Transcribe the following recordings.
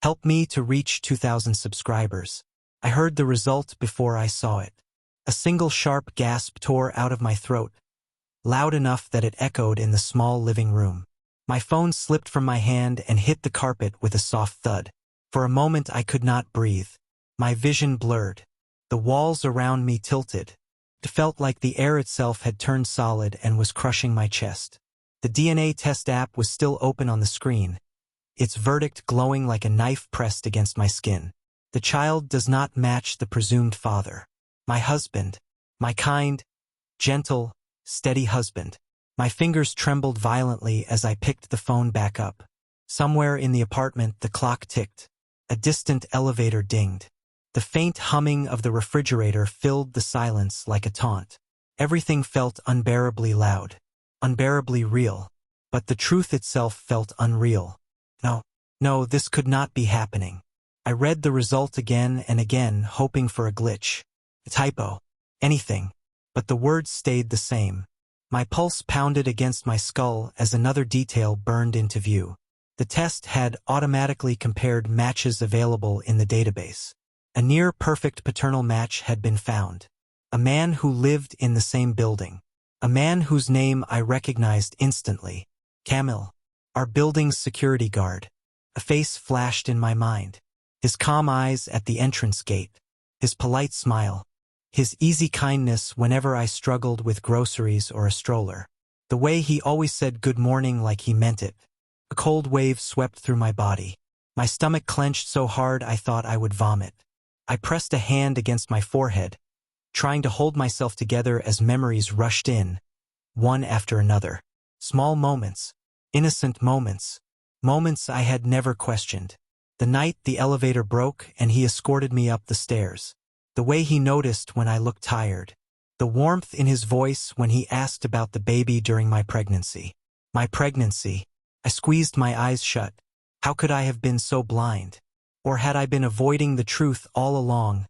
Help me to reach 2,000 subscribers. I heard the result before I saw it. A single sharp gasp tore out of my throat, loud enough that it echoed in the small living room. My phone slipped from my hand and hit the carpet with a soft thud. For a moment I could not breathe. My vision blurred. The walls around me tilted. It felt like the air itself had turned solid and was crushing my chest. The DNA test app was still open on the screen, its verdict glowing like a knife pressed against my skin. The child does not match the presumed father. My husband. My kind, gentle, steady husband. My fingers trembled violently as I picked the phone back up. Somewhere in the apartment the clock ticked. A distant elevator dinged. The faint humming of the refrigerator filled the silence like a taunt. Everything felt unbearably loud, unbearably real. But the truth itself felt unreal. No, this could not be happening. I read the result again and again, hoping for a glitch, a typo, anything. But the words stayed the same. My pulse pounded against my skull as another detail burned into view. The test had automatically compared matches available in the database. A near-perfect paternal match had been found. A man who lived in the same building. A man whose name I recognized instantly. Kamil, our building's security guard. A face flashed in my mind. His calm eyes at the entrance gate. His polite smile. His easy kindness whenever I struggled with groceries or a stroller. The way he always said good morning like he meant it. A cold wave swept through my body. My stomach clenched so hard I thought I would vomit. I pressed a hand against my forehead, trying to hold myself together as memories rushed in, one after another. Small moments, innocent moments, moments I had never questioned. The night the elevator broke and he escorted me up the stairs. The way he noticed when I looked tired. The warmth in his voice when he asked about the baby during my pregnancy. My pregnancy. I squeezed my eyes shut. How could I have been so blind? Or had I been avoiding the truth all along,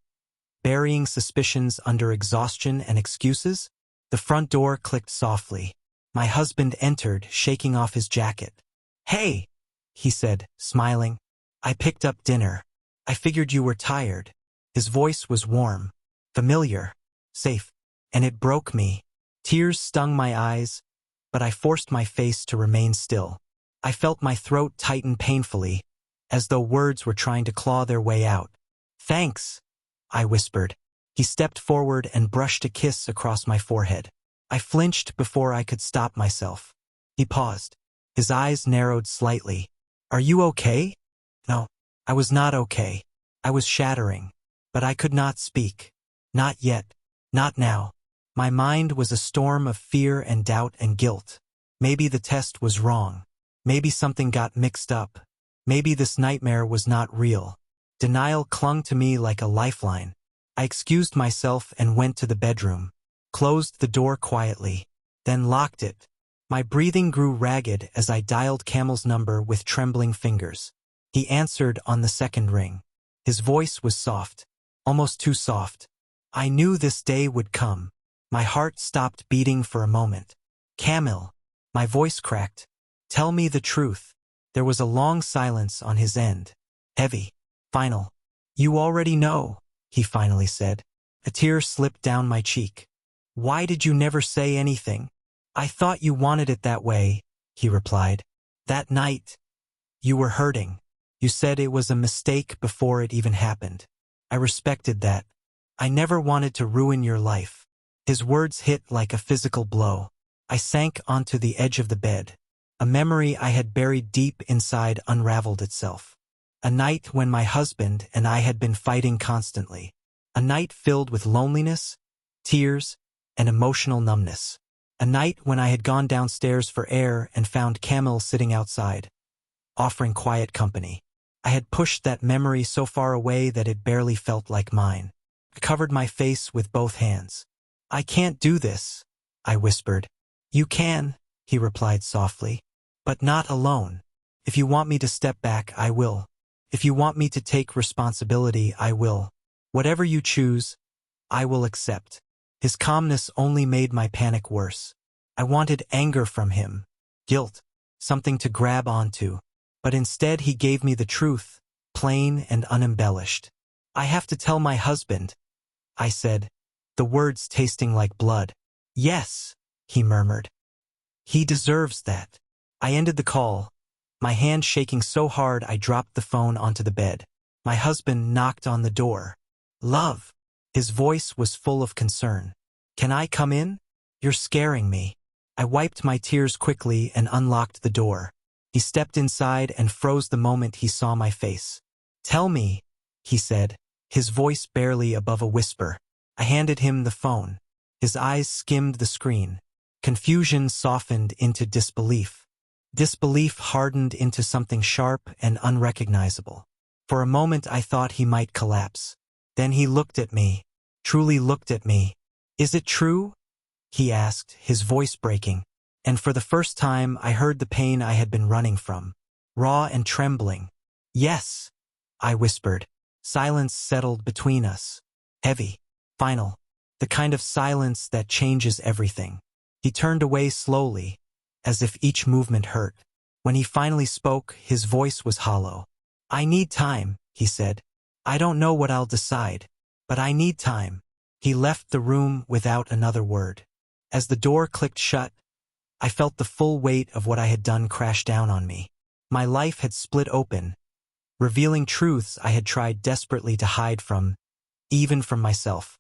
burying suspicions under exhaustion and excuses? The front door clicked softly. My husband entered, shaking off his jacket. "Hey," he said, smiling. "I picked up dinner. I figured you were tired." His voice was warm, familiar, safe, and it broke me. Tears stung my eyes, but I forced my face to remain still. I felt my throat tighten painfully, as though words were trying to claw their way out. "Thanks," I whispered. He stepped forward and brushed a kiss across my forehead. I flinched before I could stop myself. He paused. His eyes narrowed slightly. "Are you okay?" No, I was not okay. I was shattering. But I could not speak. Not yet. Not now. My mind was a storm of fear and doubt and guilt. Maybe the test was wrong. Maybe something got mixed up. Maybe this nightmare was not real. Denial clung to me like a lifeline. I excused myself and went to the bedroom, closed the door quietly, then locked it. My breathing grew ragged as I dialed Kamil's number with trembling fingers. He answered on the second ring. His voice was soft, almost too soft. I knew this day would come. My heart stopped beating for a moment. "Kamil," my voice cracked. "Tell me the truth." There was a long silence on his end. Heavy. Final. "You already know," he finally said. A tear slipped down my cheek. "Why did you never say anything?" "I thought you wanted it that way," he replied. "That night, you were hurting. You said it was a mistake before it even happened. I respected that. I never wanted to ruin your life." His words hit like a physical blow. I sank onto the edge of the bed. A memory I had buried deep inside unraveled itself. A night when my husband and I had been fighting constantly. A night filled with loneliness, tears, and emotional numbness. A night when I had gone downstairs for air and found Kamil sitting outside, offering quiet company. I had pushed that memory so far away that it barely felt like mine. I covered my face with both hands. "I can't do this," I whispered. "You can," he replied softly. "But not alone. If you want me to step back, I will. If you want me to take responsibility, I will. Whatever you choose, I will accept." His calmness only made my panic worse. I wanted anger from him, guilt, something to grab onto. But instead he gave me the truth, plain and unembellished. "I have to tell my husband," I said, the words tasting like blood. "Yes," he murmured. "He deserves that." I ended the call, my hand shaking so hard I dropped the phone onto the bed. My husband knocked on the door. "Love." His voice was full of concern. "Can I come in? You're scaring me." I wiped my tears quickly and unlocked the door. He stepped inside and froze the moment he saw my face. "Tell me," he said, his voice barely above a whisper. I handed him the phone. His eyes skimmed the screen. Confusion softened into disbelief. Disbelief hardened into something sharp and unrecognizable. For a moment I thought he might collapse. Then he looked at me, truly looked at me. "Is it true?" he asked, his voice breaking. And for the first time I heard the pain I had been running from, raw and trembling. "Yes," I whispered. Silence settled between us. Heavy, final, the kind of silence that changes everything. He turned away slowly, as if each movement hurt. When he finally spoke, his voice was hollow. "I need time," he said. "I don't know what I'll decide, but I need time." He left the room without another word. As the door clicked shut, I felt the full weight of what I had done crash down on me. My life had split open, revealing truths I had tried desperately to hide from, even from myself.